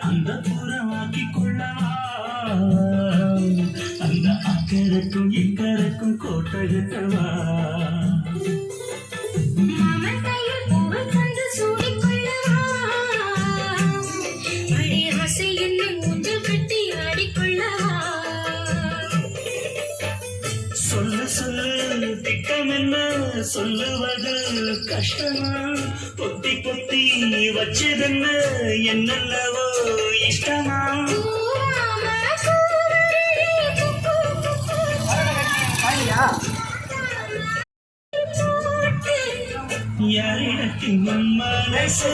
அந்த புறமாக்கி கொள்ளவா அந்த அக்கறைக்கும் இக்கரைக்கும் கோட்டகட்டவா சொல்ல சொல்ல திட்டம் என்ன சொல்லுவது கஷ்டமா பொத்தி பொத்தி வச்சதென்ன என்னல்லவோ இஷ்டமா யாரிடத்தின் மனசு